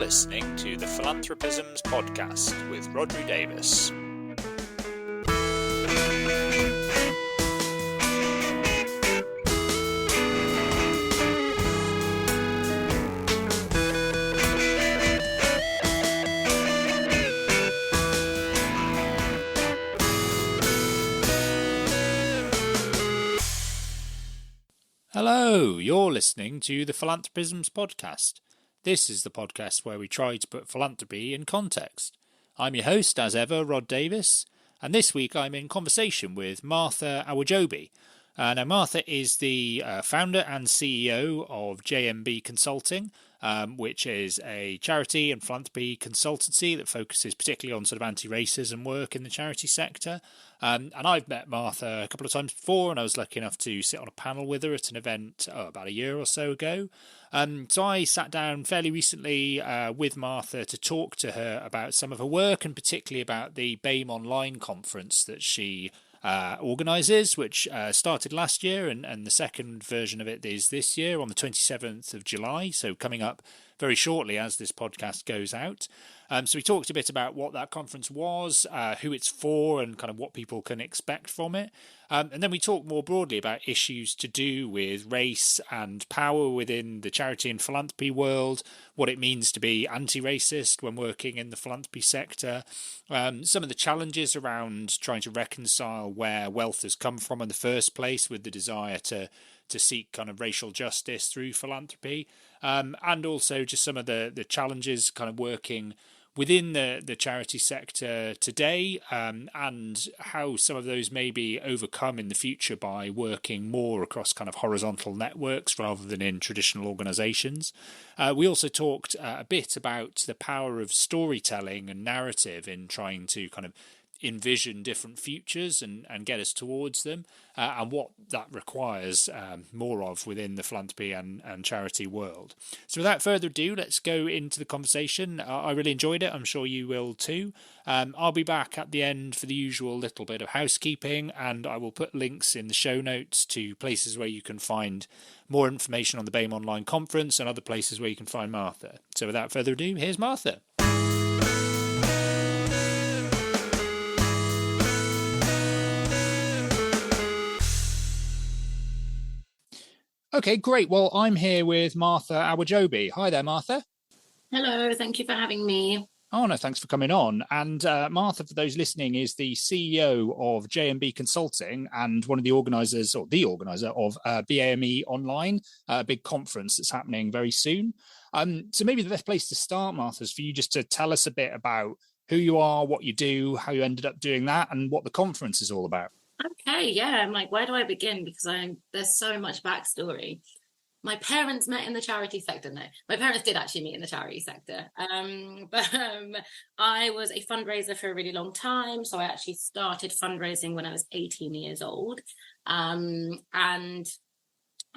listening to the Philanthropisms podcast with Rodri Davis. Hello, you're listening to the Philanthropisms podcast. This is the podcast where we try to put philanthropy in context. I'm your host, as ever, Rod Davis, and this week I'm in conversation with Martha Awojobi. Now, Martha is the founder and CEO of JMB Consulting, which is a charity and philanthropy consultancy that focuses particularly on sort of anti-racism work in the charity sector. And I've met Martha a couple of times before, and I was lucky enough to sit on a panel with her at an event about a year or so ago. So I sat down fairly recently with Martha to talk to her about some of her work, and particularly about the BAMEOnline conference that she organises, which started last year, and the second version of it is this year on the 27th of July, so coming up very shortly as this podcast goes out. So we talked a bit about what that conference was, who it's for, and kind of what people can expect from it. And then we talked more broadly about issues to do with race and power within the charity and philanthropy world, what it means to be anti-racist when working in the philanthropy sector, some of the challenges around trying to reconcile where wealth has come from in the first place with the desire to seek kind of racial justice through philanthropy, and also just some of the challenges kind of working within the charity sector today, and how some of those may be overcome in the future by working more across kind of horizontal networks rather than in traditional organisations. We also talked a bit about the power of storytelling and narrative in trying to kind of envision different futures and get us towards them, and what that requires more of within the philanthropy and charity world. So without further ado, let's go into the conversation. I really enjoyed it. I'm sure you will too. I'll be back at the end for the usual little bit of housekeeping, and I will put links in the show notes to places where you can find more information on the BAMEOnline conference and other places where you can find Martha. So without further ado, here's Martha. Okay, great. Well, I'm here with Martha Awojobi. Hi there, Martha. Hello, thank you for having me. Oh, no, thanks for coming on. And Martha, for those listening, is the CEO of JMB Consulting and one of the organisers, or the organiser of BAMEOnline, a big conference that's happening very soon. So maybe the best place to start, Martha, is for you just to tell us a bit about who you are, what you do, how you ended up doing that, and what the conference is all about. Okay, yeah, I'm like, where do I begin? Because there's so much backstory. My parents met in the charity sector. No, my parents did actually meet in the charity sector. But I was a fundraiser for a really long time. So I actually started fundraising when I was 18 years old. And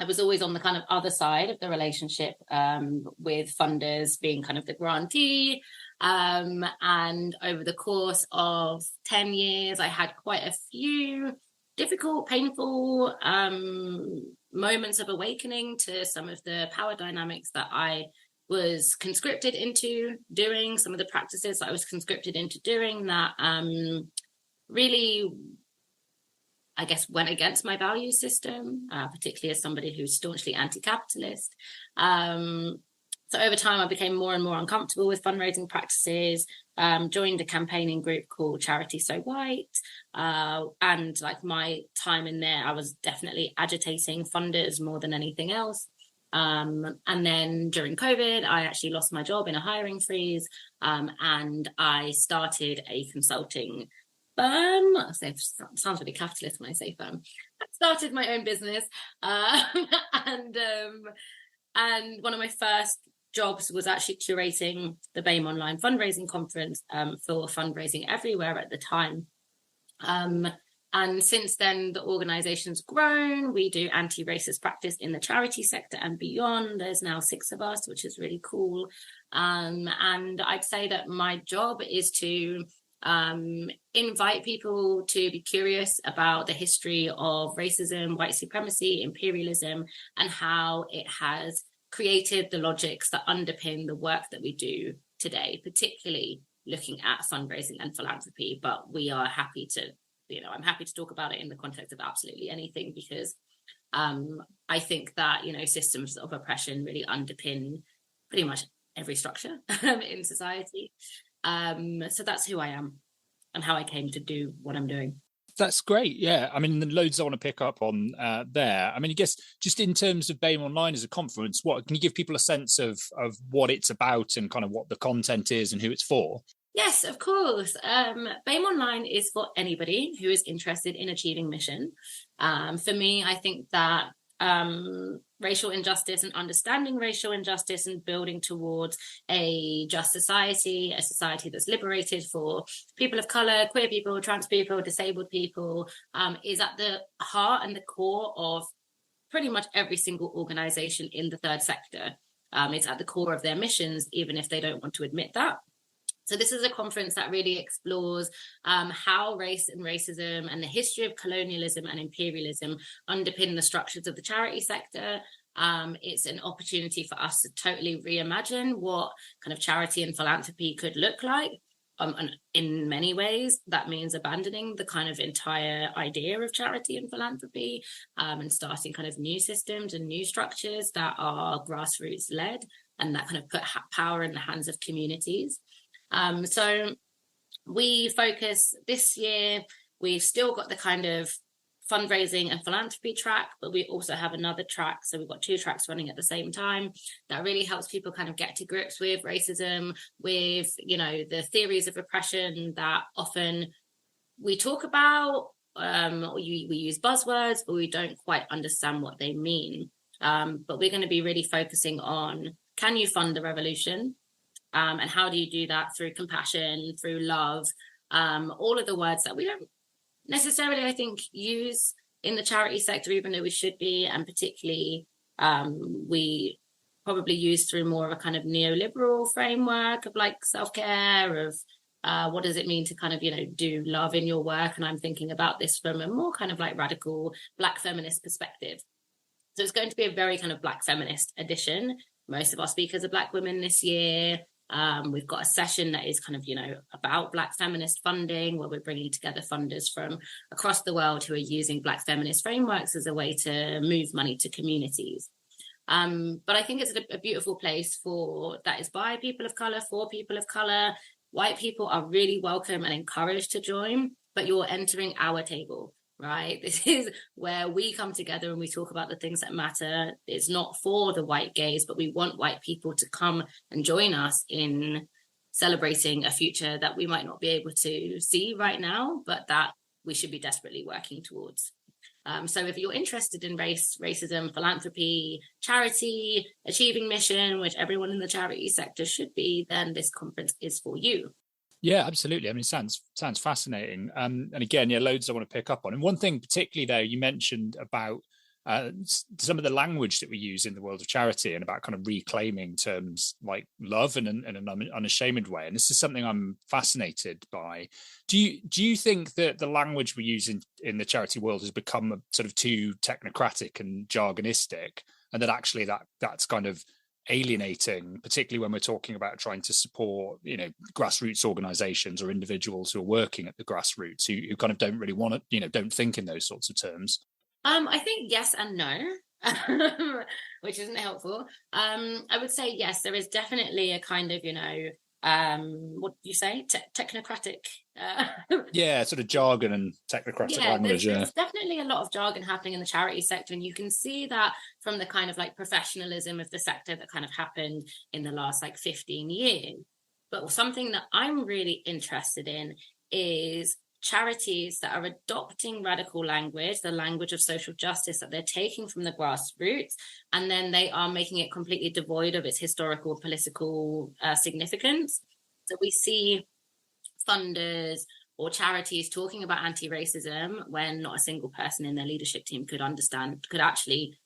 I was always on the kind of other side of the relationship, with funders being kind of the grantee. And over the course of 10 years, I had quite a few difficult, painful moments of awakening to some of the power dynamics that I was conscripted into doing, some of the practices that I was conscripted into doing that really, I guess, went against my value system, particularly as somebody who's staunchly anti-capitalist. So over time, I became more and more uncomfortable with fundraising practices, joined a campaigning group called Charity So White. And like my time in there, I was definitely agitating funders more than anything else. And then during COVID, I actually lost my job in a hiring freeze. And I started a consulting firm. It sounds really capitalist when I say firm. I started my own business. And one of my first jobs was actually curating the BAMEOnline fundraising conference for Fundraising Everywhere at the time. And since then, the organization's grown. We do anti-racist practice in the charity sector and beyond. There's now 6 of us, which is really cool. And I'd say that my job is to invite people to be curious about the history of racism, white supremacy, imperialism, and how it has created the logics that underpin the work that we do today, particularly looking at fundraising and philanthropy. But we are happy to, I'm happy to talk about it in the context of absolutely anything, because I think that, systems of oppression really underpin pretty much every structure in society. So that's who I am and how I came to do what I'm doing. That's great. Yeah. I mean, loads I want to pick up on there. I mean, I guess just in terms of BAMEOnline as a conference, can you give people a sense of what it's about and kind of what the content is and who it's for? Yes, of course. BAMEOnline is for anybody who is interested in achieving mission. For me, I think that racial injustice and understanding racial injustice and building towards a just society, a society that's liberated for people of colour, queer people, trans people, disabled people, is at the heart and the core of pretty much every single organisation in the third sector. It's at the core of their missions, even if they don't want to admit that. So this is a conference that really explores how race and racism and the history of colonialism and imperialism underpin the structures of the charity sector. It's an opportunity for us to totally reimagine what kind of charity and philanthropy could look like. And in many ways, that means abandoning the kind of entire idea of charity and philanthropy, and starting kind of new systems and new structures that are grassroots led and that kind of put power in the hands of communities. So we focus this year, we've still got the kind of fundraising and philanthropy track, but we also have another track. So we've got two tracks running at the same time that really helps people kind of get to grips with racism, with, the theories of oppression that often we talk about, we use buzzwords, but we don't quite understand what they mean. But we're going to be really focusing on, can you fund the revolution? And how do you do that? Through compassion, through love, all of the words that we don't necessarily, I think, use in the charity sector, even though we should be, and particularly we probably use through more of a kind of neoliberal framework of like self-care, of what does it mean to kind of, do love in your work? And I'm thinking about this from a more kind of like radical Black feminist perspective. So it's going to be a very kind of Black feminist edition. Most of our speakers are Black women this year. We've got a session that is kind of, about Black feminist funding, where we're bringing together funders from across the world who are using Black feminist frameworks as a way to move money to communities. But I think it's a beautiful place that is by people of colour, for people of colour. White people are really welcome and encouraged to join, but you're entering our table. Right? This is where we come together and we talk about the things that matter. It's not for the white gaze, but we want white people to come and join us in celebrating a future that we might not be able to see right now, but that we should be desperately working towards. So if you're interested in racism, philanthropy, charity, achieving mission, which everyone in the charity sector should be, then this conference is for you. Yeah, absolutely. I mean, it sounds fascinating. And again, loads I want to pick up on. And one thing particularly, though, you mentioned about some of the language that we use in the world of charity and about kind of reclaiming terms like love in an unashamed way. And this is something I'm fascinated by. Do you think that the language we use in the charity world has become sort of too technocratic and jargonistic, and that actually that's kind of alienating, particularly when we're talking about trying to support, grassroots organizations or individuals who are working at the grassroots who kind of don't really want to, don't think in those sorts of terms? I think yes and no, which isn't helpful. I would say yes, there is definitely a kind of, what do you say? Technocratic. Yeah, sort of jargon and technocratic language. There's definitely a lot of jargon happening in the charity sector, and you can see that from the kind of like professionalism of the sector that kind of happened in the last like 15 years. But something that I'm really interested in is charities that are adopting radical language, the language of social justice that they're taking from the grassroots, and then they are making it completely devoid of its historical and political significance. So we see funders or charities talking about anti-racism when not a single person in their leadership team could actually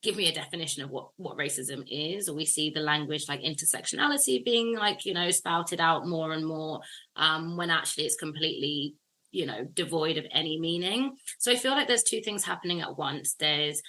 give me a definition of what racism is. Or we see the language like intersectionality being like, spouted out more and more when actually it's completely, devoid of any meaning. So I feel like there's two things happening at once. There's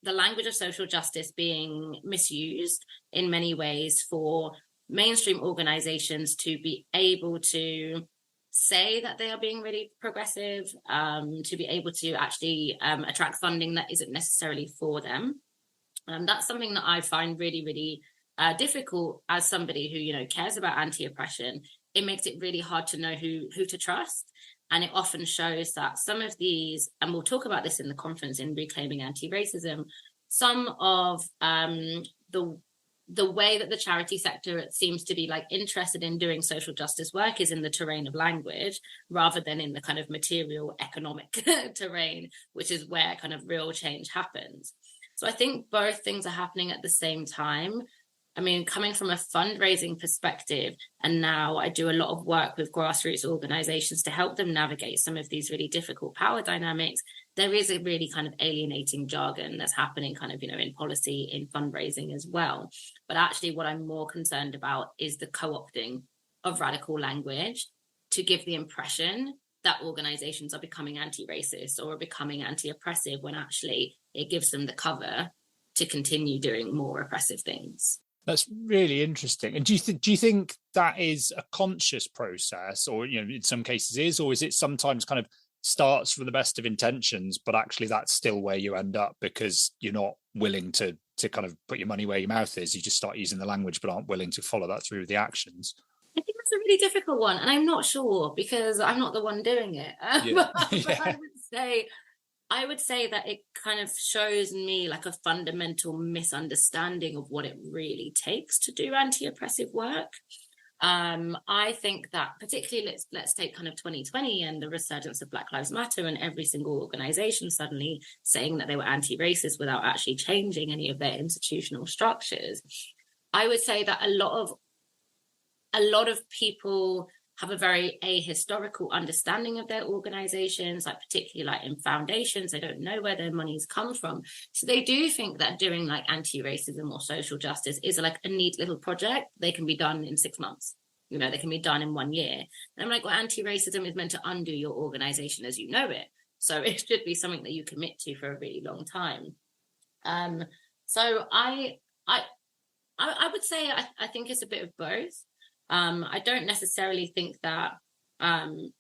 the language of social justice being misused in many ways for mainstream organizations to be able to say that they are being really progressive, to be able to actually attract funding that isn't necessarily for them. That's something that I find really, really difficult as somebody who, you know, cares about anti-oppression. It makes it really hard to know who to trust. And it often shows that some of these, and we'll talk about this in the conference in Reclaiming Anti-Racism, some of the way that the charity sector seems to be like interested in doing social justice work is in the terrain of language rather than in the kind of material economic terrain, which is where kind of real change happens. So I think both things are happening at the same time. I mean, coming from a fundraising perspective, and now I do a lot of work with grassroots organizations to help them navigate some of these really difficult power dynamics. There is a really kind of alienating jargon that's happening kind of, you know, in policy, in fundraising as well. But actually what I'm more concerned about is the co-opting of radical language to give the impression that organizations are becoming anti-racist or are becoming anti-oppressive when actually it gives them the cover to continue doing more oppressive things. That's really interesting. And do you think that is a conscious process, or, you know, in some cases is, or is it sometimes kind of starts from the best of intentions, but actually that's still where you end up because you're not willing to kind of put your money where your mouth is? You just start using the language, but aren't willing to follow that through with the actions. I think that's a really difficult one, and I'm not sure because I'm not the one doing it. Yeah. But I would say that it kind of shows me like a fundamental misunderstanding of what it really takes to do anti-oppressive work. I think that particularly let's take kind of 2020 and the resurgence of Black Lives Matter and every single organization suddenly saying that they were anti-racist without actually changing any of their institutional structures. I would say that a lot of people have a very ahistorical understanding of their organizations, like particularly like in foundations, they don't know where their money's come from. So they do think that doing like anti-racism or social justice is like a neat little project. They can be done in 6 months. You know, they can be done in 1 year. And I'm like, well, anti-racism is meant to undo your organization as you know it. So it should be something that you commit to for a really long time. So I would say I think it's a bit of both. I don't necessarily think that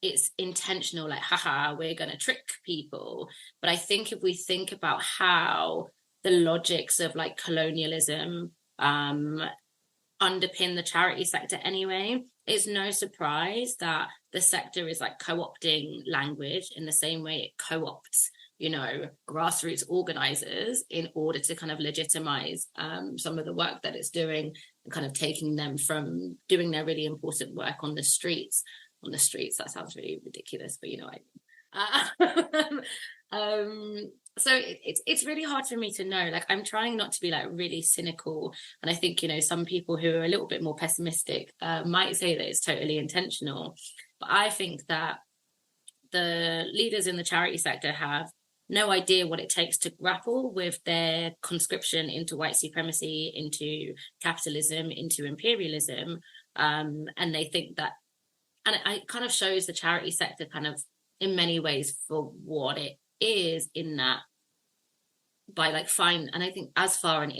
it's intentional, like, haha, we're going to trick people. But I think if we think about how the logics of like colonialism underpin the charity sector anyway, it's no surprise that the sector is like co-opting language in the same way it co-opts, you know, grassroots organizers in order to kind of legitimize some of the work that it's doing and kind of taking them from doing their really important work on the streets. That sounds really ridiculous, but you know, so it's really hard for me to know. Like, I'm trying not to be like really cynical, and I think, you know, some people who are a little bit more pessimistic might say that it's totally intentional, but I think that the leaders in the charity sector have no idea what it takes to grapple with their conscription into white supremacy, into capitalism, into imperialism. And they think that, and it kind of shows the charity sector kind of in many ways for what it is, in that by like and I think Asfar and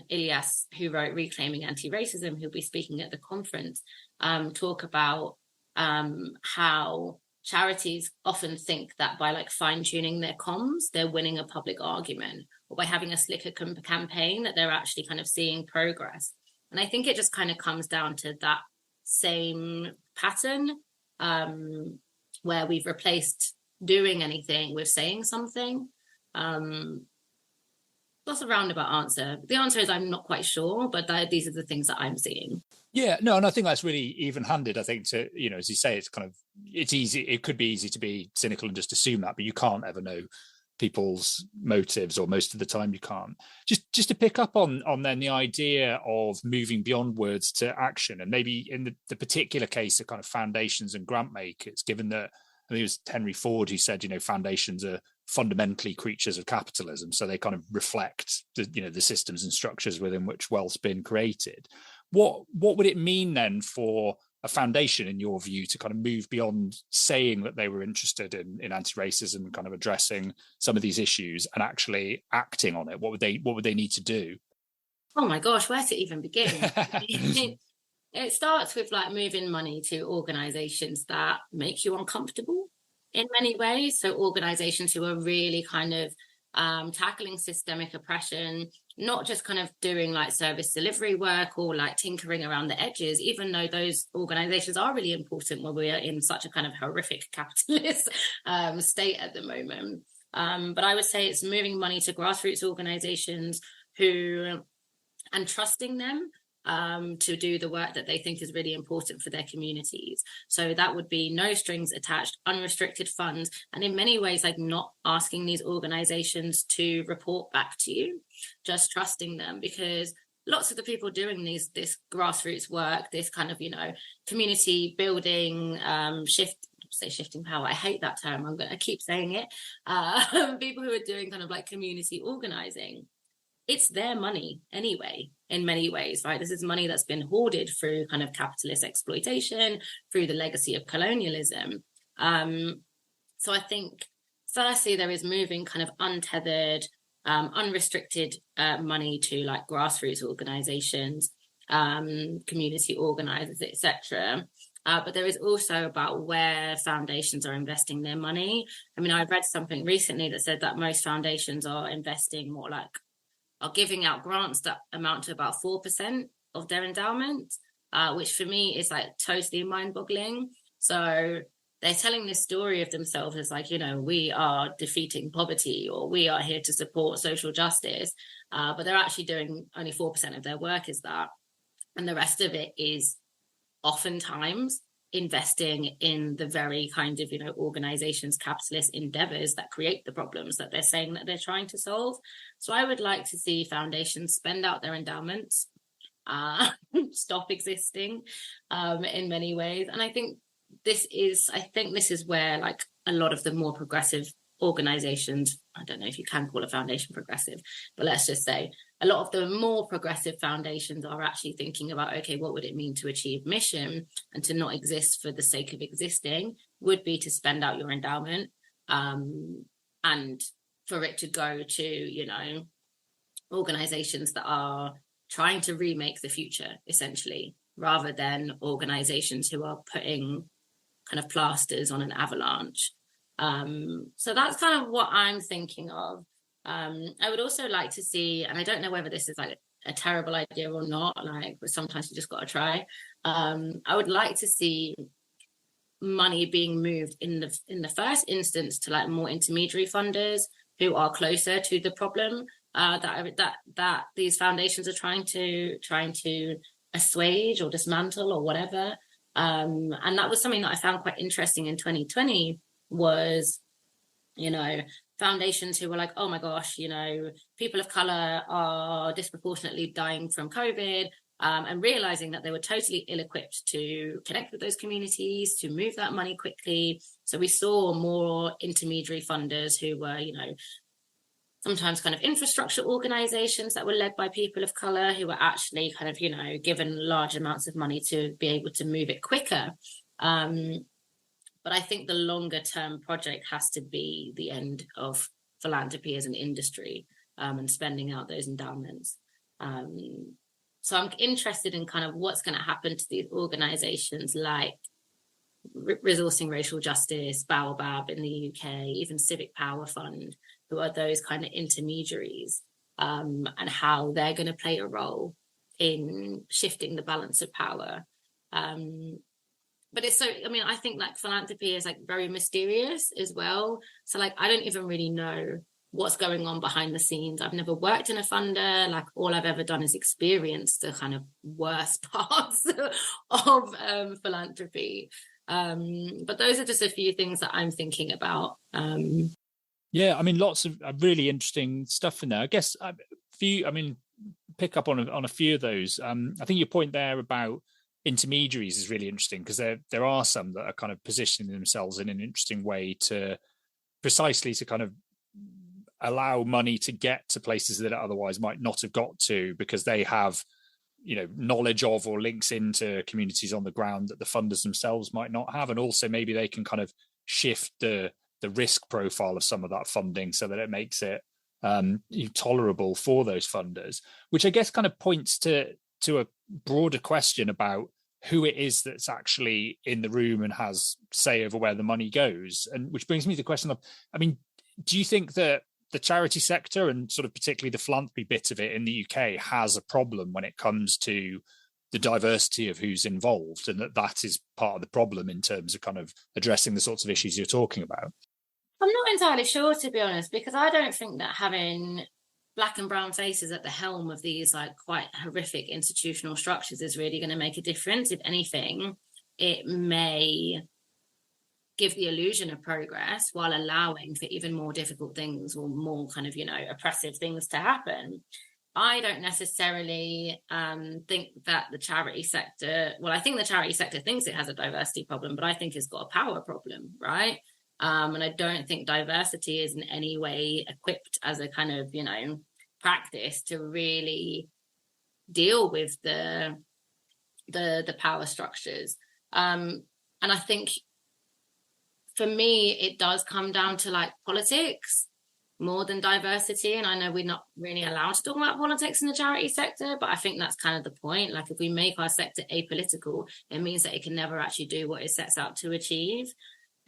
Ilyas, who wrote Reclaiming Anti-Racism, who'll be speaking at the conference, talk about how charities often think that by like fine-tuning their comms, they're winning a public argument, or by having a slicker campaign that they're actually kind of seeing progress. And I think it just kind of comes down to that same pattern where we've replaced doing anything with saying something. That's a roundabout answer. The answer is I'm not quite sure, but these are the things that I'm seeing. Yeah, no, and I think that's really even-handed. I think, to, you know, as you say, it's easy. It could be easy to be cynical and just assume that, but you can't ever know people's motives, or most of the time you can't. Just to pick up on then the idea of moving beyond words to action, and maybe in the particular case of kind of foundations and grant makers, given that, I think it was Henry Ford who said, you know, foundations are fundamentally creatures of capitalism, so they kind of reflect the systems and structures within which wealth's been created. What would it mean then for a foundation, in your view, to kind of move beyond saying that they were interested in anti-racism and kind of addressing some of these issues and actually acting on it? What would they need to do? Oh my gosh, where to even begin? It starts with like moving money to organizations that make you uncomfortable in many ways. So organizations who are really kind of tackling systemic oppression, not just kind of doing like service delivery work or like tinkering around the edges, even though those organizations are really important when we are in such a kind of horrific capitalist state at the moment. But I would say it's moving money to grassroots organizations and trusting them to do the work that they think is really important for their communities. So that would be no strings attached, unrestricted funds, and in many ways, like not asking these organizations to report back to you, just trusting them, because lots of the people doing this grassroots work, this kind of, community building, shifting power. I hate that term. I'm going to keep saying it. People who are doing kind of like community organizing, it's their money anyway, in many ways, right? This is money that's been hoarded through kind of capitalist exploitation, through the legacy of colonialism. So I think, firstly, there is moving kind of untethered, unrestricted money to like grassroots organizations, community organizers, etc. But there is also about where foundations are investing their money. I mean, I read something recently that said that most foundations are investing more like, are giving out grants that amount to about 4% of their endowment, which for me is like totally mind-boggling. So they're telling this story of themselves as like, we are defeating poverty, or we are here to support social justice, but they're actually doing only 4% of their work is that. And the rest of it is oftentimes investing in the very kind of, organizations, capitalist endeavors that create the problems that they're saying that they're trying to solve. So I would like to see foundations spend out their endowments, stop existing in many ways. And I think this is where like a lot of the more progressive organizations, I don't know if you can call a foundation progressive, but let's just say a lot of the more progressive foundations are actually thinking about, okay, what would it mean to achieve mission and to not exist for the sake of existing, would be to spend out your endowment, and for it to go to, organizations that are trying to remake the future, essentially, rather than organizations who are putting kind of plasters on an avalanche. So that's kind of what I'm thinking of. I would also like to see, and I don't know whether this is like a terrible idea or not, like, but sometimes you just got to try. I would like to see money being moved in the first instance to like more intermediary funders who are closer to the problem that these foundations are trying to assuage or dismantle or whatever. And that was something that I found quite interesting in 2020 was, foundations who were like, oh my gosh, people of color are disproportionately dying from COVID, and realizing that they were totally ill-equipped to connect with those communities, to move that money quickly. So we saw more intermediary funders who were, sometimes kind of infrastructure organizations that were led by people of color who were actually kind of, given large amounts of money to be able to move it quicker. But I think the longer term project has to be the end of philanthropy as an industry, and spending out those endowments. So I'm interested in kind of what's going to happen to these organizations like Resourcing Racial Justice, Baobab in the UK, even Civic Power Fund, who are those kind of intermediaries, and how they're going to play a role in shifting the balance of power. But it's so, I think like philanthropy is like very mysterious as well. So like, I don't even really know what's going on behind the scenes. I've never worked in a funder. Like all I've ever done is experience the kind of worst parts of philanthropy. But those are just a few things that I'm thinking about. Yeah, lots of really interesting stuff in there. I guess pick up on a few of those. I think your point there about intermediaries is really interesting, because there are some that are kind of positioning themselves in an interesting way to precisely to kind of allow money to get to places that it otherwise might not have got to, because they have knowledge of or links into communities on the ground that the funders themselves might not have, and also maybe they can kind of shift the risk profile of some of that funding so that it makes it tolerable for those funders, which I guess kind of points to a broader question about who it is that's actually in the room and has say over where the money goes. And which brings me to the question of, I mean, do you think that the charity sector and sort of particularly the philanthropy bit of it in the UK has a problem when it comes to the diversity of who's involved, and that is part of the problem in terms of kind of addressing the sorts of issues you're talking about? I'm not entirely sure, to be honest, because I don't think that having black and brown faces at the helm of these like quite horrific institutional structures is really going to make a difference. If anything, it may give the illusion of progress while allowing for even more difficult things or more kind of, oppressive things to happen. I don't necessarily think that the charity sector, I think the charity sector thinks it has a diversity problem, but I think it's got a power problem, right? And I don't think diversity is in any way equipped as a kind of, practice to really deal with the power structures. And I think for me, it does come down to like politics more than diversity. And I know we're not really allowed to talk about politics in the charity sector, but I think that's kind of the point. Like if we make our sector apolitical, it means that it can never actually do what it sets out to achieve.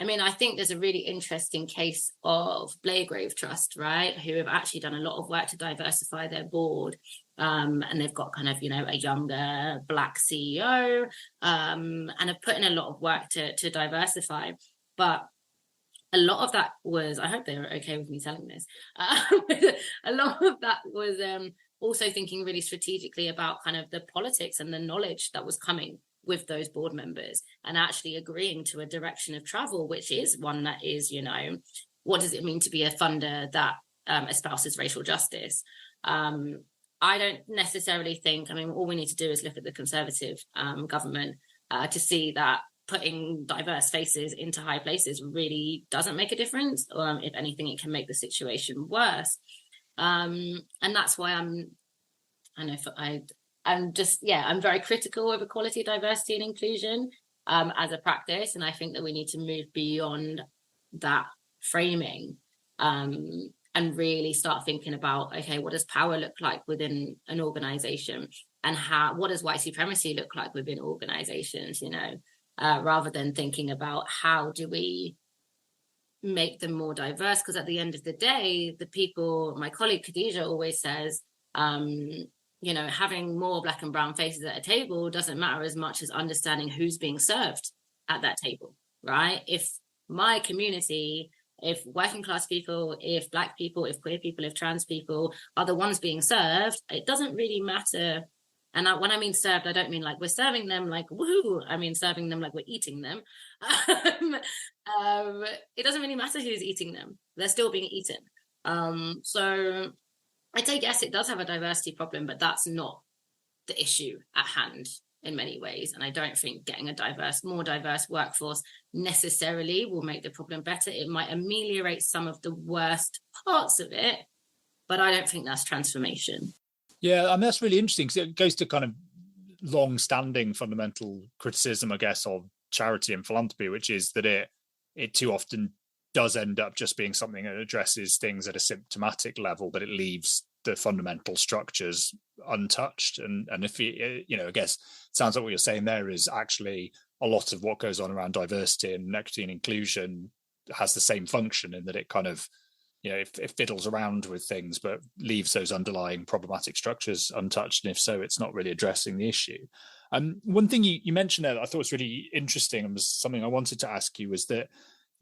I mean, I think there's a really interesting case of Blagrave Trust, right, who have actually done a lot of work to diversify their board. And they've got kind of, a younger Black CEO and have put in a lot of work to diversify. But a lot of that was, I hope they were okay with me telling this, a lot of that was also thinking really strategically about kind of the politics and the knowledge that was coming with those board members and actually agreeing to a direction of travel, which is one that is, what does it mean to be a funder that espouses racial justice? I don't necessarily think, all we need to do is look at the Conservative government to see that putting diverse faces into high places really doesn't make a difference. If anything, it can make the situation worse. And that's why I'm very critical of equality, diversity and inclusion as a practice. And I think that we need to move beyond that framing and really start thinking about, okay, what does power look like within an organization, and what does white supremacy look like within organizations, rather than thinking about how do we make them more diverse. Because at the end of the day, the people, my colleague Khadija always says, having more Black and brown faces at a table doesn't matter as much as understanding who's being served at that table, right? If my community, if working class people, if Black people, if queer people, if trans people are the ones being served, it doesn't really matter. And when I mean served, I don't mean like we're serving them like woohoo. I mean serving them like we're eating them. It doesn't really matter who's eating them. They're still being eaten. So I'd say, yes, it does have a diversity problem, but that's not the issue at hand in many ways. And I don't think getting a more diverse workforce necessarily will make the problem better. It might ameliorate some of the worst parts of it, but I don't think that's transformation. Yeah, that's really interesting, because it goes to kind of long-standing fundamental criticism, I guess, of charity and philanthropy, which is that it too often does end up just being something that addresses things at a symptomatic level, but it leaves the fundamental structures untouched. And if I guess it sounds like what you're saying there is actually a lot of what goes on around diversity and equity and inclusion has the same function, in that it kind of, it fiddles around with things, but leaves those underlying problematic structures untouched. And if so, it's not really addressing the issue. One thing you mentioned there that I thought was really interesting and was something I wanted to ask you was that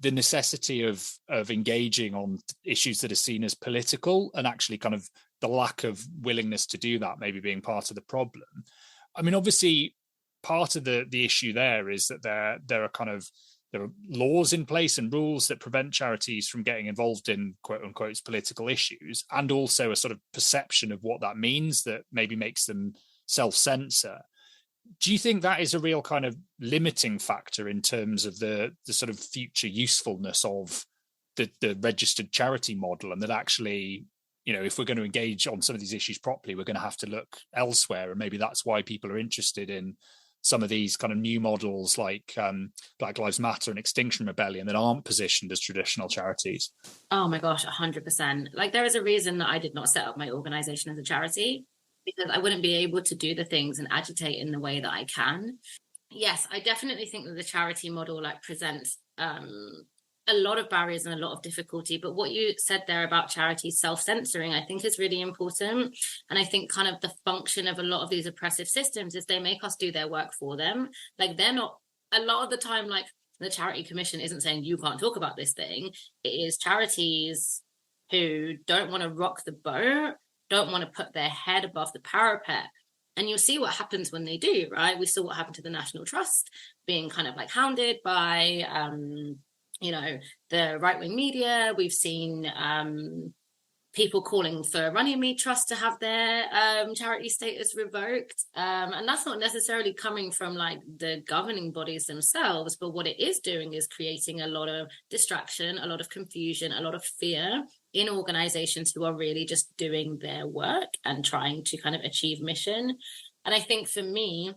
the necessity of engaging on issues that are seen as political, and actually kind of the lack of willingness to do that maybe being part of the problem. Obviously, part of the issue there is that there are laws in place and rules that prevent charities from getting involved in quote unquote political issues, and also a sort of perception of what that means that maybe makes them self-censor. Do you think that is a real kind of limiting factor in terms of the sort of future usefulness of the registered charity model, and that actually if we're going to engage on some of these issues properly, we're going to have to look elsewhere. And maybe that's why people are interested in some of these kind of new models like Black Lives Matter and Extinction Rebellion that aren't positioned as traditional charities. Oh my gosh, 100%. Like, there is a reason that I did not set up my organization as a charity, because I wouldn't be able to do the things and agitate in the way that I can. Yes, I definitely think that the charity model like presents a lot of barriers and a lot of difficulty. But what you said there about charity self-censoring, I think is really important. And I think kind of the function of a lot of these oppressive systems is they make us do their work for them. Like, they're not, a lot of the time, like, the Charity Commission isn't saying you can't talk about this thing. It is charities who don't want to rock the boat, don't want to put their head above the parapet. And you'll see what happens when they do, right? We saw what happened to the National Trust being kind of like hounded by the right-wing media. We've seen people calling for Runnymede Trust to have their charity status revoked. And that's not necessarily coming from like the governing bodies themselves, but what it is doing is creating a lot of distraction, a lot of confusion, a lot of fear in organizations who are really just doing their work and trying to kind of achieve mission. And I think for me,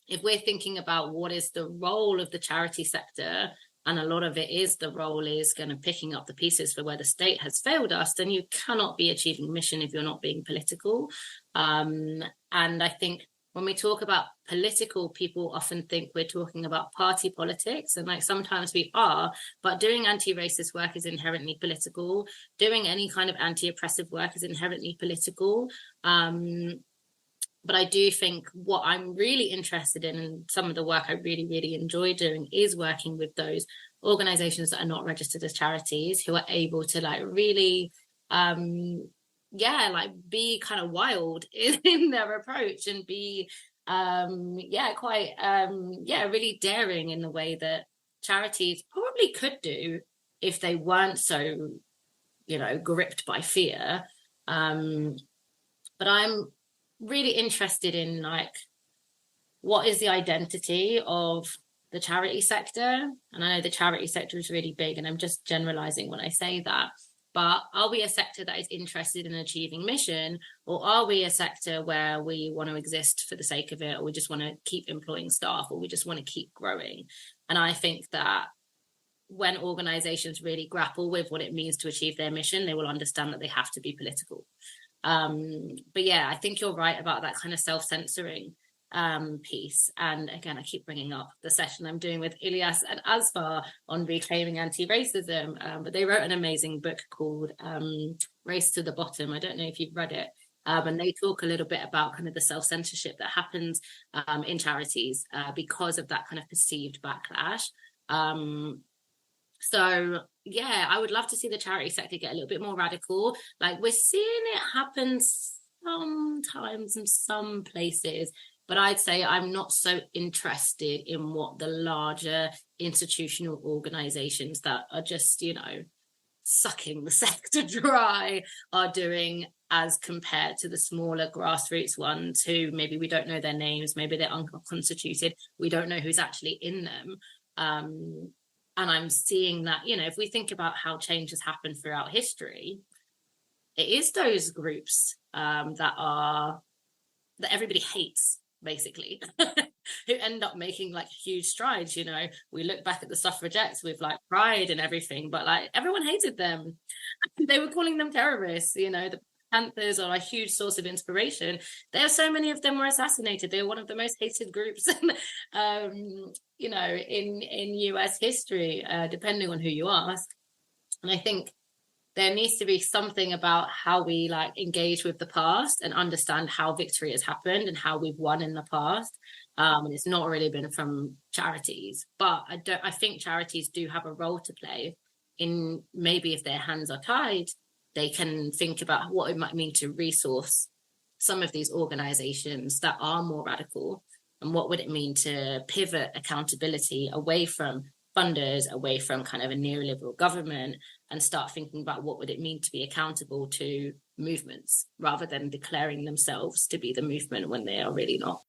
if we're thinking about what is the role of the charity sector, and a lot of it is the role is kind of picking up the pieces for where the state has failed us, then you cannot be achieving mission if you're not being political. And I think when we talk about political, people often think we're talking about party politics, and like sometimes we are, but doing anti-racist work is inherently political. Doing any kind of anti-oppressive work is inherently political. But I do think what I'm really interested in, and some of the work I really, really enjoy doing, is working with those organizations that are not registered as charities, who are able to like really, be kind of wild in their approach and be, really daring in the way that charities probably could do if they weren't so, gripped by fear. But I'm really interested in like, what is the identity of the charity sector? And I know the charity sector is really big, and I'm just generalizing when I say that, but are we a sector that is interested in achieving mission, or are we a sector where we want to exist for the sake of it, or we just want to keep employing staff, or we just want to keep growing? And I think that when organizations really grapple with what it means to achieve their mission, they will understand that they have to be political. But yeah, I think you're right about that kind of self-censoring piece. And again, I keep bringing up the session I'm doing with Ilyas and Asfar on reclaiming anti-racism, but they wrote an amazing book called Race to the Bottom. I don't know if you've read it. And they talk a little bit about kind of the self-censorship that happens in charities because of that kind of perceived backlash. So yeah, I would love to see the charity sector get a little bit more radical. Like, we're seeing it happen sometimes in some places, but I'd say I'm not so interested in what the larger institutional organizations that are just, sucking the sector dry are doing, as compared to the smaller grassroots ones who maybe we don't know their names, maybe they're unconstituted, we don't know who's actually in them. And I'm seeing that, if we think about how change has happened throughout history, it is those groups that everybody hates, basically, who end up making like huge strides. We look back at the suffragettes with like pride and everything, but like everyone hated them. They were calling them terrorists. The Panthers are a huge source of inspiration. There are so many of them were assassinated. They were one of the most hated groups in US history, depending on who you ask. And I think there needs to be something about how we like engage with the past and understand how victory has happened and how we've won in the past. And it's not really been from charities, but I think charities do have a role to play in, maybe if their hands are tied, they can think about what it might mean to resource some of these organizations that are more radical, and what would it mean to pivot accountability away from funders, away from kind of a neoliberal government, and start thinking about what would it mean to be accountable to movements rather than declaring themselves to be the movement when they are really not.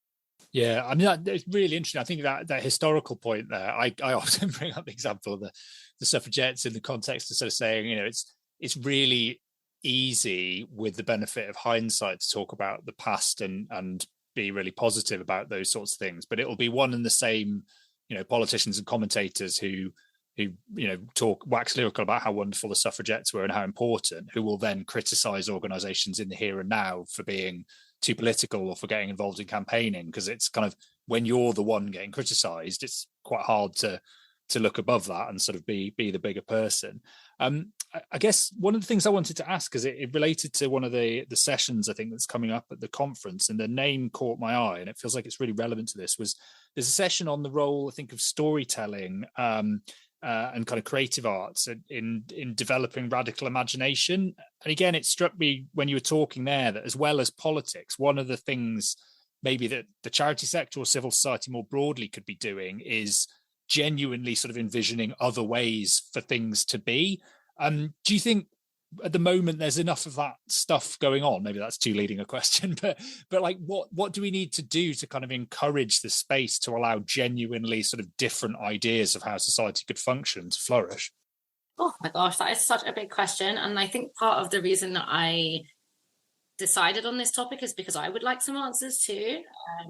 Yeah, I mean, it's really interesting. I think that historical point there, I often bring up the example of the suffragettes in the context of sort of saying, it's really easy with the benefit of hindsight to talk about the past and be really positive about those sorts of things, but it'll be one and the same, politicians and commentators who talk wax lyrical about how wonderful the suffragettes were and how important, who will then criticize organizations in the here and now for being too political or for getting involved in campaigning, because it's kind of, when you're the one getting criticized, it's quite hard to look above that and sort of be the bigger person. I guess one of the things I wanted to ask, because it related to one of the sessions I think that's coming up at the conference, and the name caught my eye, and it feels like it's really relevant to this, was there's a session on the role, I think, of storytelling and kind of creative arts in developing radical imagination. And again, it struck me when you were talking there that, as well as politics, one of the things maybe that the charity sector or civil society more broadly could be doing is genuinely sort of envisioning other ways for things to be. Do you think at the moment there's enough of that stuff going on? Maybe that's too leading a question, but like what do we need to do to kind of encourage the space to allow genuinely sort of different ideas of how society could function to flourish? Oh my gosh, that is such a big question. And I think part of the reason that I decided on this topic is because I would like some answers too.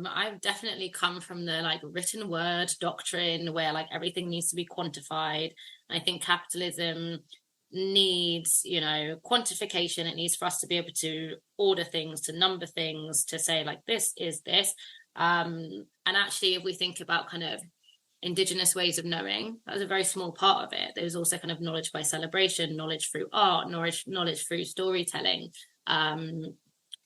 I've definitely come from the like written word doctrine where like everything needs to be quantified. I think capitalism needs, quantification. It needs for us to be able to order things, to number things, to say like this is this. And actually, if we think about kind of indigenous ways of knowing, that was a very small part of it. There was also kind of knowledge by celebration, knowledge through art, knowledge through storytelling,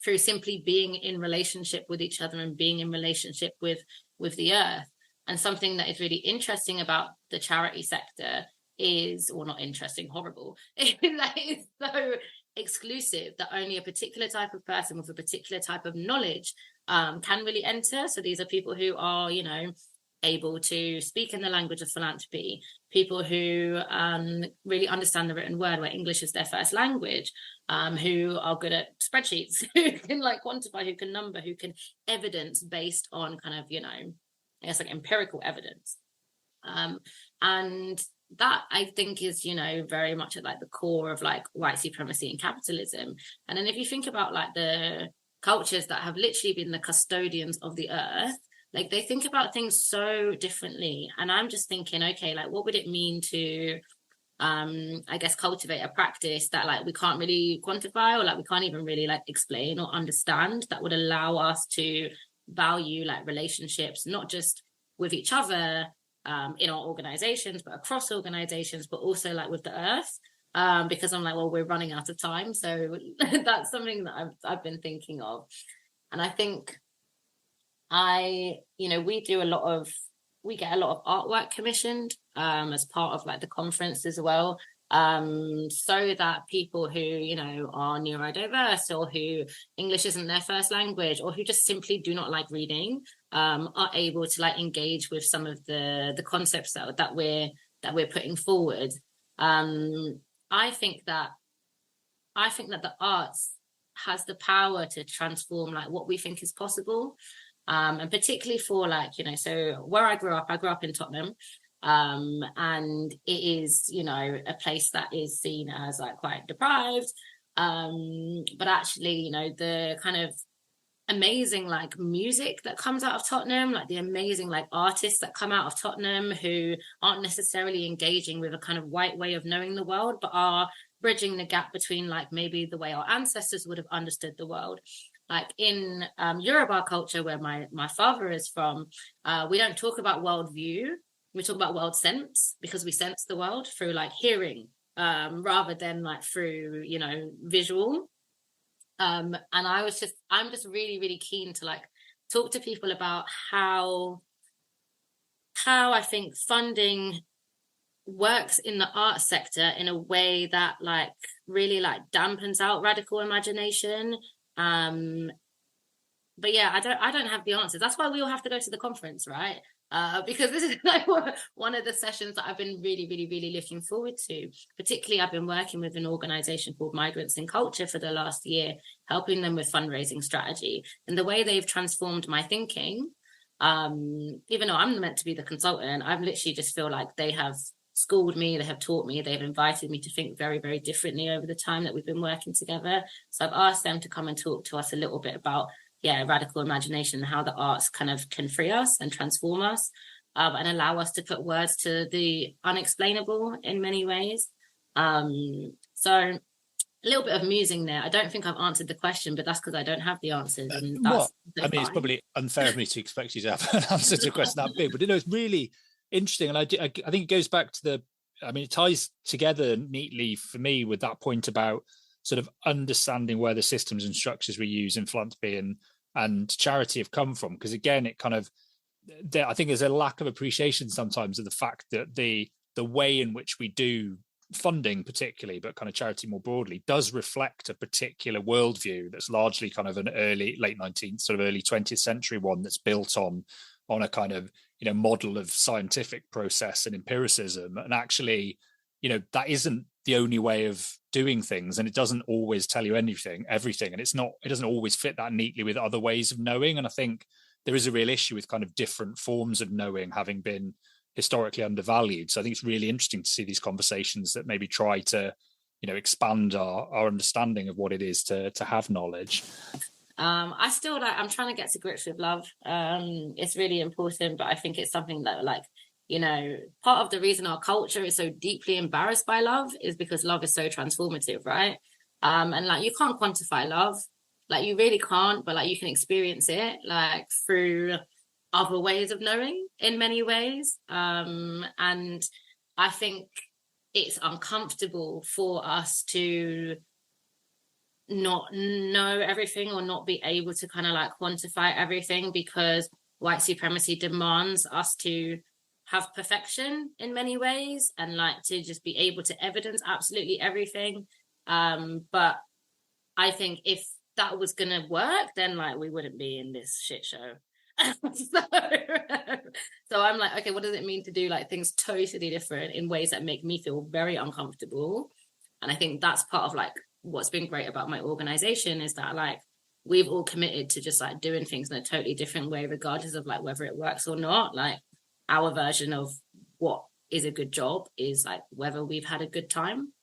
through simply being in relationship with each other and being in relationship with the earth. And something that is really interesting about the charity sector is, or not interesting, horrible, that it's so exclusive that only a particular type of person with a particular type of knowledge can really enter. So these are people who are, able to speak in the language of philanthropy, people who really understand the written word where English is their first language, who are good at spreadsheets, who can like quantify, who can number, who can evidence based on kind of, I guess like empirical evidence. And that I think is, very much at like the core of like white supremacy and capitalism. And then if you think about like the cultures that have literally been the custodians of the earth, like they think about things so differently. And I'm just thinking, okay, like what would it mean to, I guess, cultivate a practice that like we can't really quantify, or like we can't even really like explain or understand, that would allow us to value like relationships, not just with each other in our organizations, but across organizations, but also like with the earth. Because I'm like, well, we're running out of time. So that's something that I've been thinking of. And I think we get a lot of artwork commissioned as part of like the conference as well, so that people who are neurodiverse, or who English isn't their first language, or who just simply do not like reading, are able to like engage with some of the concepts that we're putting forward. I think that the arts has the power to transform like what we think is possible. And particularly for like, so where I grew up in Tottenham, and it is, a place that is seen as like quite deprived. But actually, the kind of amazing like music that comes out of Tottenham, like the amazing like artists that come out of Tottenham who aren't necessarily engaging with a kind of white way of knowing the world, but are bridging the gap between like maybe the way our ancestors would have understood the world. Like in Yoruba culture, where my father is from, we don't talk about worldview. We talk about world sense, because we sense the world through like hearing, rather than like through, visual. And I'm just really, really keen to like talk to people about how I think funding works in the art sector in a way that like really like dampens out radical imagination. But yeah, I don't have the answers. That's why we all have to go to the conference, right? Because this is like one of the sessions that I've been really, really, really looking forward to. Particularly, I've been working with an organization called Migrants in Culture for the last year, helping them with fundraising strategy. And the way they've transformed my thinking, even though I'm meant to be the consultant, I literally just feel like they have schooled me, they have taught me, they've invited me to think very, very differently over the time that we've been working together. So I've asked them to come and talk to us a little bit about, radical imagination and how the arts kind of can free us and transform us, and allow us to put words to the unexplainable in many ways. So a little bit of musing there. I don't think I've answered the question, but that's because I don't have the answers. And that's it's probably unfair of me to expect you to have an answer to a question that big, but it's really interesting. And I think it goes back to it ties together neatly for me with that point about sort of understanding where the systems and structures we use in philanthropy and charity have come from. Because again, it kind of, I think there's a lack of appreciation sometimes of the fact that the way in which we do funding particularly, but kind of charity more broadly, does reflect a particular worldview that's largely kind of an late 19th, sort of early 20th century one that's built on a kind of, model of scientific process and empiricism. And actually, that isn't the only way of doing things, and it doesn't always tell you everything, and it doesn't always fit that neatly with other ways of knowing. And I think there is a real issue with kind of different forms of knowing having been historically undervalued. So I think it's really interesting to see these conversations that maybe try to, expand our understanding of what it is to have knowledge. I'm trying to get to grips with love. It's really important, but I think it's something that, part of the reason our culture is so deeply embarrassed by love is because love is so transformative, right? And you can't quantify love, you really can't, but you can experience it through other ways of knowing in many ways. And I think it's uncomfortable for us to not know everything or not be able to kind of quantify everything, because white supremacy demands us to have perfection in many ways and to just be able to evidence absolutely everything. But I think if that was going to work, then we wouldn't be in this shit show. So I'm okay, what does it mean to do things totally different in ways that make me feel very uncomfortable? And I think that's part of what's been great about my organization is that we've all committed to just doing things in a totally different way, regardless of whether it works or not. Our version of what is a good job is whether we've had a good time,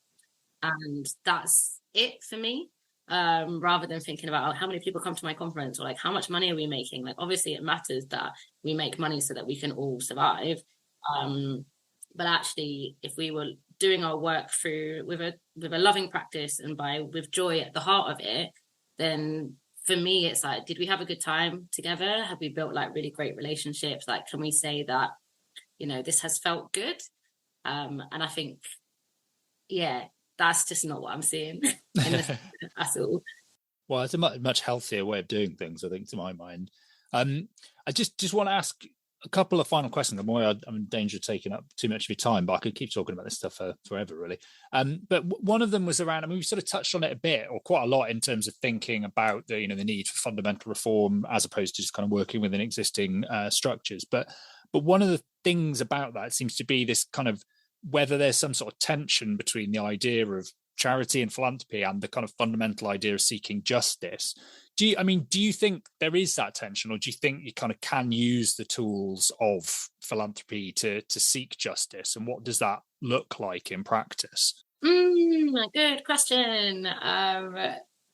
and that's it for me. Rather than thinking about how many people come to my conference or how much money are we making. Obviously it matters that we make money so that we can all survive, but actually if we were doing our work through with a loving practice and with joy at the heart of it, then for me it's did we have a good time together? Have we built really great relationships? Can we say that this has felt good? And I think that's just not what I'm seeing at all. Well, it's a much healthier way of doing things, I think, to my mind. I just want to ask a couple of final questions. I'm in danger of taking up too much of your time, but I could keep talking about this stuff forever, really. But one of them was around, we've sort of touched on it a bit, or quite a lot, in terms of thinking about the need for fundamental reform as opposed to just kind of working within existing structures. But one of the things about that seems to be this kind of whether there's some sort of tension between the idea of charity and philanthropy and the kind of fundamental idea of seeking justice. Do you think there is that tension, or do you think you kind of can use the tools of philanthropy to seek justice? And what does that look like in practice? Good question.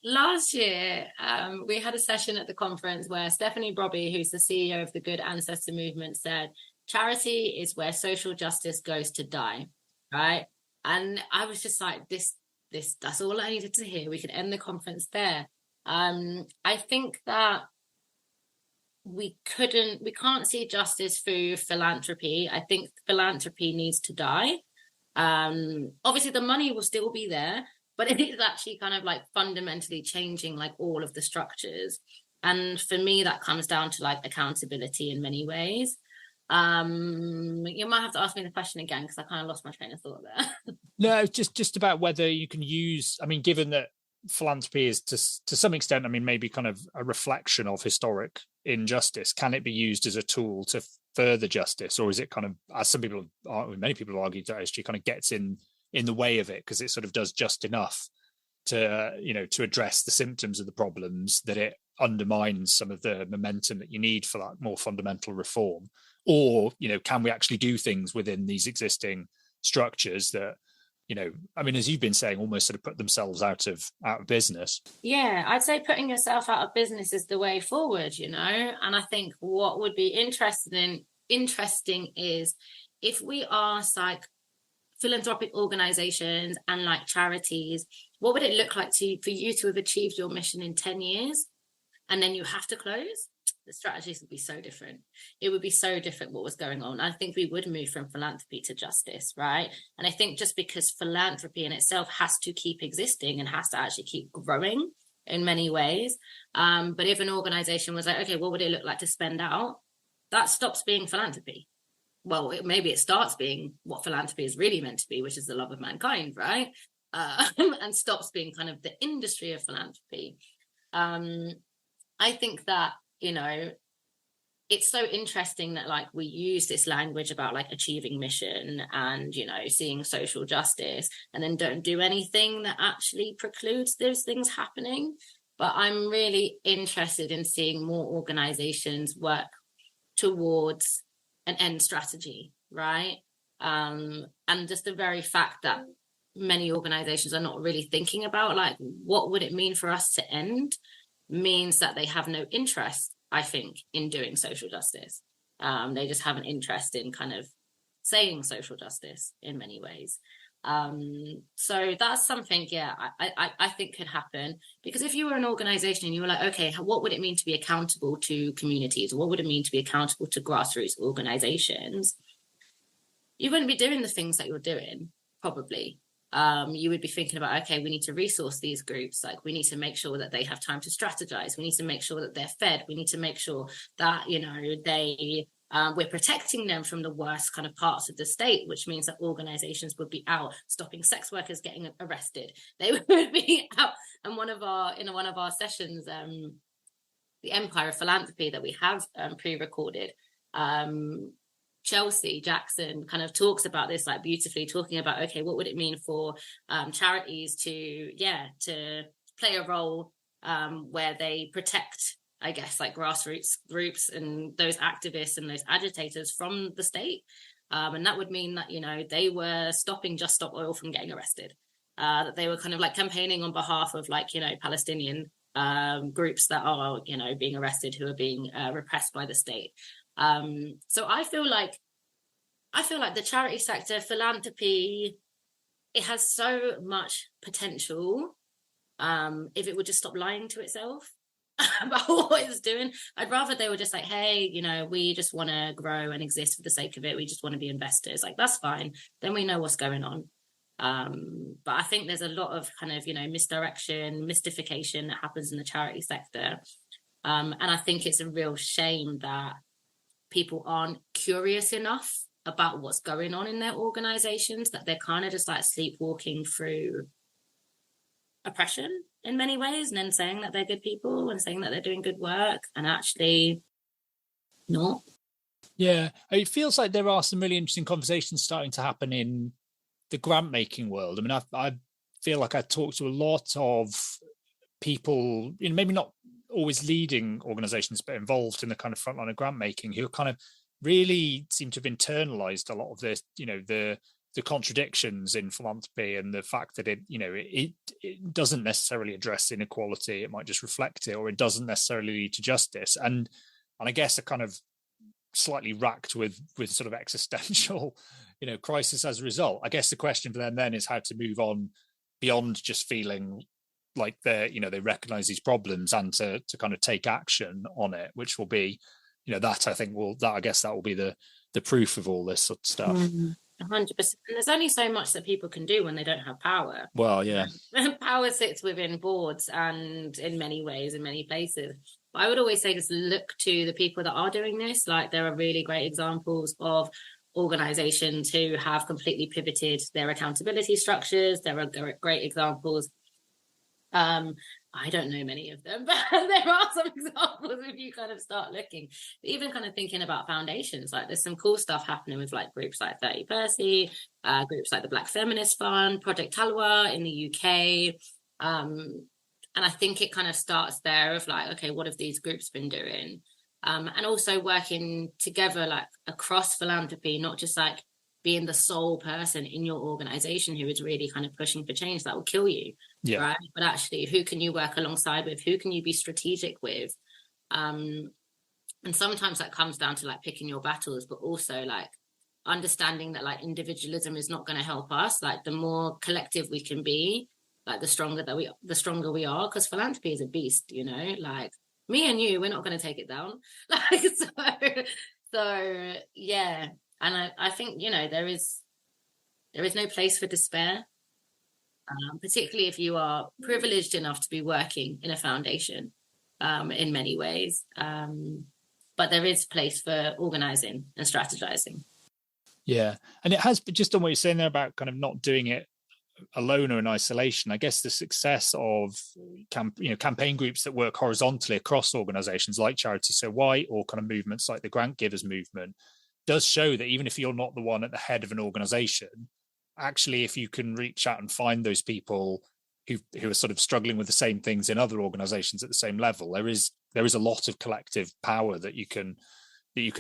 Last year, we had a session at the conference where Stephanie Brobby, who's the CEO of the Good Ancestor Movement, said, charity is where social justice goes to die, right? And I was just that's all I needed to hear. We could end the conference there. I think that we can't see justice through philanthropy. I think philanthropy needs to die. Obviously the money will still be there, but it is actually kind of fundamentally changing all of the structures. And for me, that comes down to accountability in many ways. You might have to ask me the question again, because I kind of lost my train of thought there. No, just about whether you can use, given that philanthropy is to some extent, maybe kind of a reflection of historic injustice, can it be used as a tool to further justice, or is it kind of, as many people have argued, that actually kind of gets in the way of it because it sort of does just enough to address the symptoms of the problems, that it undermines some of the momentum that you need for that more fundamental reform? Or, can we actually do things within these existing structures that, I mean, as you've been saying, almost sort of put themselves out of business. Yeah, I'd say putting yourself out of business is the way forward, and I think what would be interesting is if we are like philanthropic organizations and like charities, what would it look like for you to have achieved your mission in 10 years and then you have to close? The strategies would be so different. It would be so different what was going on. I think we would move from philanthropy to justice, right? And I think just because philanthropy in itself has to keep existing and has to actually keep growing in many ways. But if an organization was like, okay, what would it look like to spend out? That stops being philanthropy. Well, maybe it starts being what philanthropy is really meant to be, which is the love of mankind, right? And stops being kind of the industry of philanthropy. I think that, it's so interesting that like we use this language about like achieving mission and, seeing social justice and then don't do anything that actually precludes those things happening. But I'm really interested in seeing more organizations work towards an end strategy, right? And just the very fact that many organizations are not really thinking about like what would it mean for us to end means that they have no interest, I think, in doing social justice. They just have an interest in kind of saying social justice in many ways. So that's something, I think could happen, because if you were an organization and you were like, okay, what would it mean to be accountable to communities? What would it mean to be accountable to grassroots organizations? You wouldn't be doing the things that you're doing, probably. You would be thinking about, okay, we need to resource these groups. Like we need to make sure that they have time to strategize. We need to make sure that they're fed. We need to make sure that, we're protecting them from the worst kind of parts of the state, which means that organizations would be out stopping sex workers getting arrested. They would be out. And one of our sessions, the Empire of Philanthropy that we have pre-recorded, Chelsea Jackson kind of talks about this like beautifully, talking about, okay, what would it mean for charities to play a role where they protect, I guess, like grassroots groups and those activists and those agitators from the state. And that would mean that, they were stopping Just Stop Oil from getting arrested, that they were kind of like campaigning on behalf of like, Palestinian groups that are, being arrested, who are being repressed by the state. So I feel like the charity sector, philanthropy, it has so much potential if it would just stop lying to itself about what it's doing. I'd rather they were just like, hey, we just want to grow and exist for the sake of it. We just want to be investors. Like, that's fine. Then we know what's going on. But I think there's a lot of kind of, misdirection, mystification that happens in the charity sector. And I think it's a real shame that people aren't curious enough about what's going on in their organizations, that they're kind of just like sleepwalking through oppression in many ways, and then saying that they're good people and saying that they're doing good work and actually not. Yeah, it feels like there are some really interesting conversations starting to happen in the grant making world. I mean, I feel like I talk to a lot of people, maybe not always leading organizations, but involved in the kind of front line of grant making, who kind of really seem to have internalized a lot of this, the contradictions in philanthropy and the fact that it doesn't necessarily address inequality. It might just reflect it, or it doesn't necessarily lead to justice. And I guess a kind of slightly racked with sort of existential, crisis as a result. I guess the question for them then is how to move on beyond just feeling like they recognize these problems and to kind of take action on it, which will be, I guess that will be the proof of all this sort of stuff. 100%. And there's only so much that people can do when they don't have power. Well, yeah. Power sits within boards and in many ways, in many places. But I would always say just look to the people that are doing this. Like, there are really great examples of organizations who have completely pivoted their accountability structures. There are great examples. I don't know many of them, but there are some examples if you kind of start looking. Even kind of thinking about foundations, like there's some cool stuff happening with like groups like 30 Percy, groups like the Black Feminist Fund, Project Talwa in the UK. And I think it kind of starts there of like, okay, what have these groups been doing? And also working together like across philanthropy, not just like being the sole person in your organization who is really kind of pushing for change. That will kill you. Yeah. Right. But actually, who can you work alongside with? Who can you be strategic with? And sometimes that comes down to like picking your battles, but also like understanding that like individualism is not going to help us. Like the more collective we can be, like the stronger we are, because philanthropy is a beast, you know, like me and you, we're not going to take it down. Like so yeah. And I think, you know, there is no place for despair, particularly if you are privileged enough to be working in a foundation, in many ways. But there is place for organising and strategizing. Yeah. And it has, just on what you're saying there about kind of not doing it alone or in isolation, I guess the success of campaign groups that work horizontally across organizations like Charity So White, or kind of movements like the Grant Givers movement, does show that even if you're not the one at the head of an organization, actually, if you can reach out and find those people who are sort of struggling with the same things in other organizations at the same level, there is a lot of collective power that you can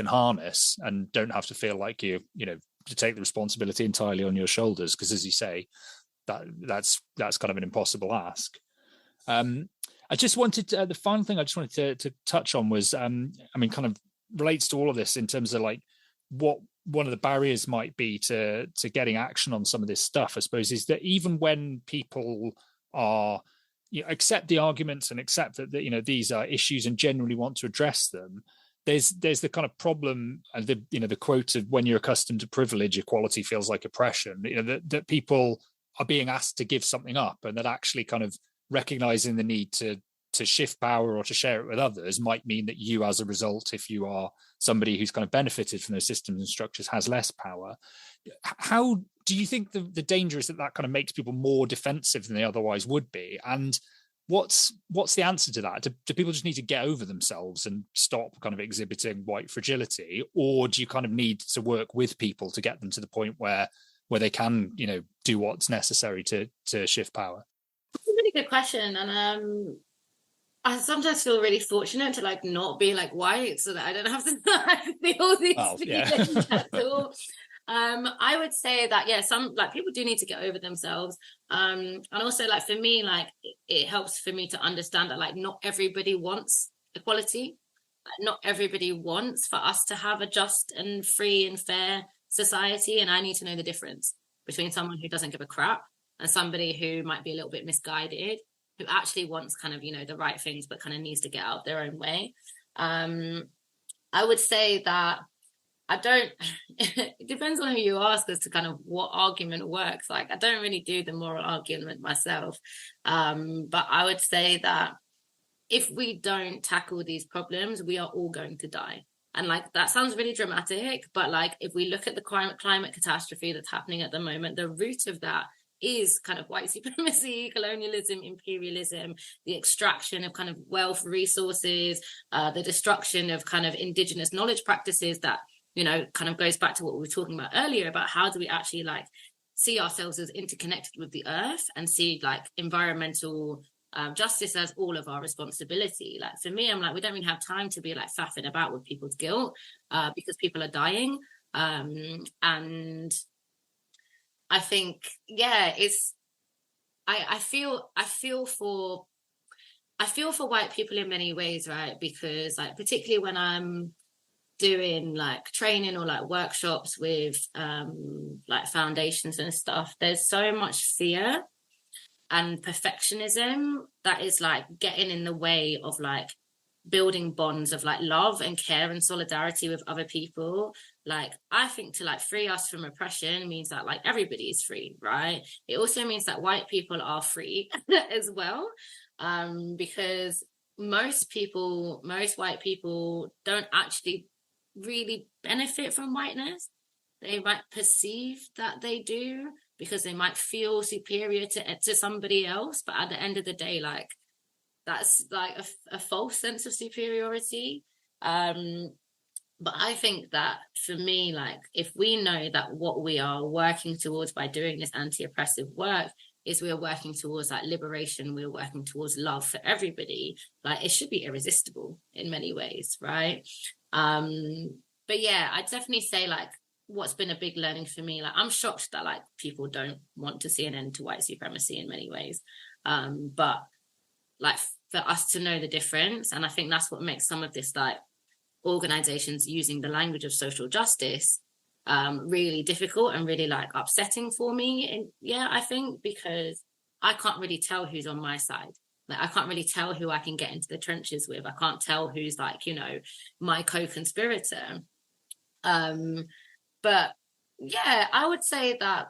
harness, and don't have to feel like you know to take the responsibility entirely on your shoulders, because as you say, that's kind of an impossible ask. I just wanted to, the final thing I just wanted to touch on was, I mean, kind of relates to all of this in terms of like what one of the barriers might be to getting action on some of this stuff, I suppose, is that even when people are, you know, accept the arguments and accept that you know these are issues and generally want to address them, there's the kind of problem, and the quote of "when you're accustomed to privilege, equality feels like oppression." You know, that people are being asked to give something up, and that actually kind of recognizing the need to shift power or to share it with others might mean that you, as a result, if you are somebody who's kind of benefited from those systems and structures, has less power. How do you think the danger is that kind of makes people more defensive than they otherwise would be? And what's the answer to that? Do people just need to get over themselves and stop kind of exhibiting white fragility, or do you kind of need to work with people to get them to the point where they can, you know, do what's necessary to shift power? That's a really good question, and I sometimes feel really fortunate to like not be like white, so that I don't have to like, feel these feelings at all. I would say that some like people do need to get over themselves, and also like for me, like it helps for me to understand that like not everybody wants equality, not everybody wants for us to have a just and free and fair society, and I need to know the difference between someone who doesn't give a crap and somebody who might be a little bit misguided, who actually wants kind of, you know, the right things, but kind of needs to get out their own way. I would say that it depends on who you ask as to kind of what argument works. Like, I don't really do the moral argument myself. But I would say that if we don't tackle these problems, we are all going to die. And like, that sounds really dramatic, but like, if we look at the climate catastrophe that's happening at the moment, the root of that is kind of white supremacy, colonialism, imperialism, the extraction of kind of wealth resources, the destruction of kind of indigenous knowledge practices that, you know, kind of goes back to what we were talking about earlier about how do we actually like see ourselves as interconnected with the earth and see like environmental justice as all of our responsibility. Like for me, I'm like, we don't really have time to be like faffing about with people's guilt because people are dying. And I think, it's, I feel for white people in many ways, right? Because like, particularly when I'm doing like training or like workshops with like foundations and stuff, there's so much fear and perfectionism that is like getting in the way of like building bonds of like love and care and solidarity with other people. Like, I think to like free us from oppression means that like everybody is free, right? It also means that white people are free as well, because most white people don't actually really benefit from whiteness. They might perceive that they do because they might feel superior to somebody else, but at the end of the day, like, that's like a false sense of superiority. But I think that for me, like, if we know that what we are working towards by doing this anti-oppressive work is we're working towards like liberation, we're working towards love for everybody, like it should be irresistible in many ways, right? But yeah, I'd definitely say like what's been a big learning for me. Like, I'm shocked that like people don't want to see an end to white supremacy in many ways. But like for us to know the difference, and I think that's what makes some of this like organizations using the language of social justice really difficult and really like upsetting for me. And yeah, I think because I can't really tell who's on my side. Like, I can't really tell who I can get into the trenches with. I can't tell who's like, you know, my co-conspirator. But yeah, I would say that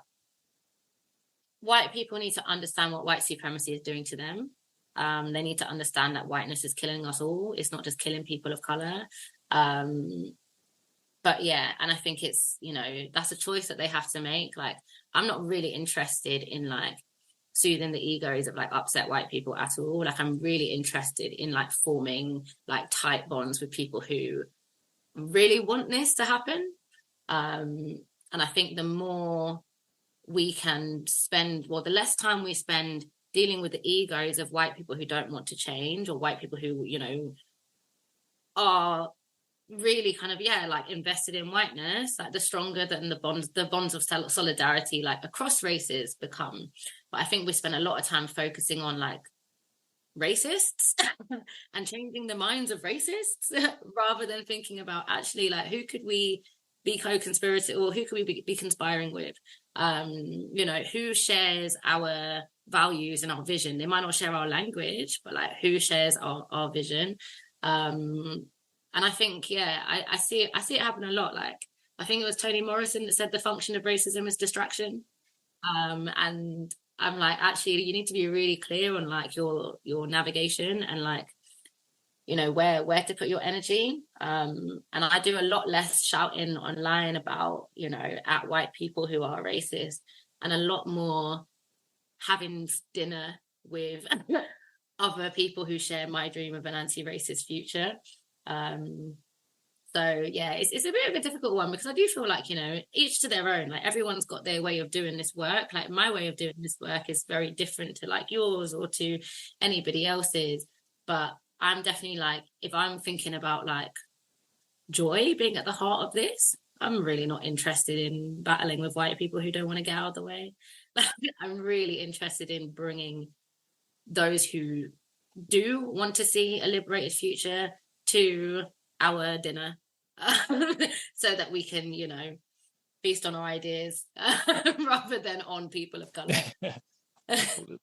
white people need to understand what white supremacy is doing to them. They need to understand that whiteness is killing us all. It's not just killing people of color. But yeah, and I think it's, you know, that's a choice that they have to make. Like, I'm not really interested in like soothing the egos of like upset white people at all. Like, I'm really interested in like forming like tight bonds with people who really want this to happen. And I think the more we can spend, well, the less time we spend dealing with the egos of white people who don't want to change, or white people who, you know, are really kind of, yeah, like invested in whiteness, like the stronger than the bonds of solidarity like across races become. But I think we spend a lot of time focusing on like racists and changing the minds of racists rather than thinking about actually like who could we be co-conspirator, or who could we be conspiring with, you know, who shares our values and our vision. They might not share our language, but like who shares our vision. And I think, yeah, I see it happen a lot. Like, I think it was Toni Morrison that said the function of racism is distraction. And I'm like, actually, you need to be really clear on like your navigation and like, you know, where to put your energy. And I do a lot less shouting online about, you know, at white people who are racist, and a lot more having dinner with other people who share my dream of an anti-racist future. So yeah, it's a bit of a difficult one, because I do feel like, you know, each to their own. Like, everyone's got their way of doing this work. Like, my way of doing this work is very different to like yours or to anybody else's. But I'm definitely like, if I'm thinking about like joy being at the heart of this, I'm really not interested in battling with white people who don't want to get out of the way. I'm really interested in bringing those who do want to see a liberated future to our dinner, so that we can, you know, feast on our ideas rather than on people of color.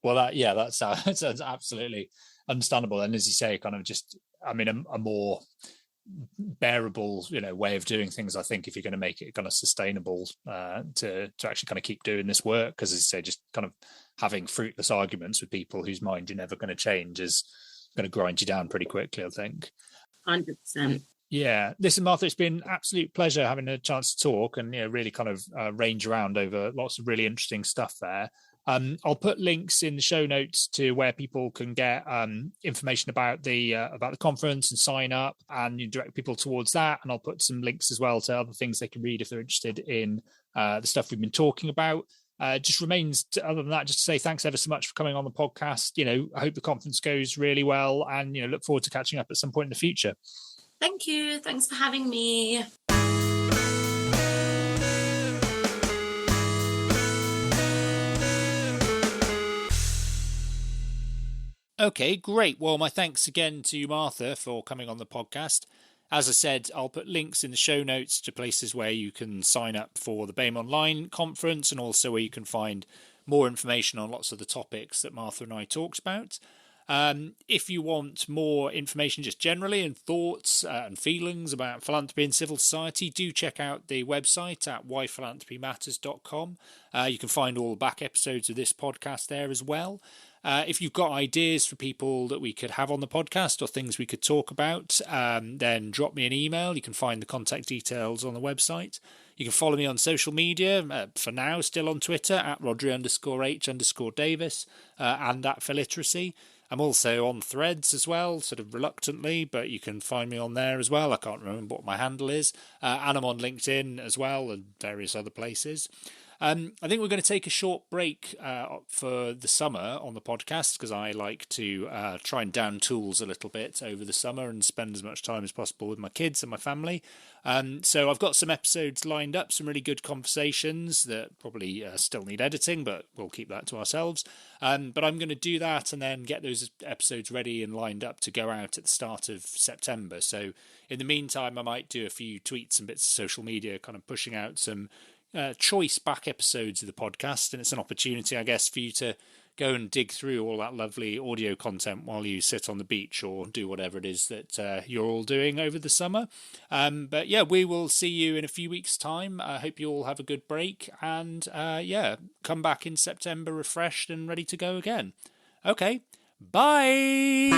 Well, that sounds absolutely understandable. And as you say, kind of just, I mean, a more bearable, you know, way of doing things, I think, if you're going to make it kind of sustainable to actually kind of keep doing this work. Because as you say, just kind of having fruitless arguments with people whose mind you're never going to change is going to grind you down pretty quickly, I think. 100%. Yeah. Listen, Martha, it's been an absolute pleasure having a chance to talk and, you know, really kind of range around over lots of really interesting stuff there. I'll put links in the show notes to where people can get information about the conference and sign up, and you direct people towards that. And I'll put some links as well to other things they can read if they're interested in the stuff we've been talking about. Just remains other than that, just to say thanks ever so much for coming on the podcast. You know, I hope the conference goes really well, and, you know, look forward to catching up at some point in the future. Thank you. Thanks for having me. Okay, great. Well, my thanks again to Martha for coming on the podcast. As I said, I'll put links in the show notes to places where you can sign up for the BAMEOnline conference, and also where you can find more information on lots of the topics that Martha and I talked about. If you want more information just generally, and thoughts and feelings about philanthropy and civil society, do check out the website at whyphilanthropymatters.com. You can find all the back episodes of this podcast there as well. If you've got ideas for people that we could have on the podcast or things we could talk about, then drop me an email. You can find the contact details on the website. You can follow me on social media, for now still on Twitter, at Rodri_H_Davis, and at Philiteracy. I'm also on Threads as well, sort of reluctantly, but you can find me on there as well. I can't remember what my handle is. And I'm on LinkedIn as well, and various other places. I think we're going to take a short break for the summer on the podcast because I like to try and down tools a little bit over the summer and spend as much time as possible with my kids and my family. So I've got some episodes lined up, some really good conversations that probably still need editing, but we'll keep that to ourselves. But I'm going to do that and then get those episodes ready and lined up to go out at the start of September. So in the meantime, I might do a few tweets and bits of social media, kind of pushing out some choice back episodes of the podcast, and it's an opportunity, I guess, for you to go and dig through all that lovely audio content while you sit on the beach or do whatever it is that you're all doing over the summer. But yeah, we will see you in a few weeks' time. I hope you all have a good break, and come back in September refreshed and ready to go again. Okay, bye!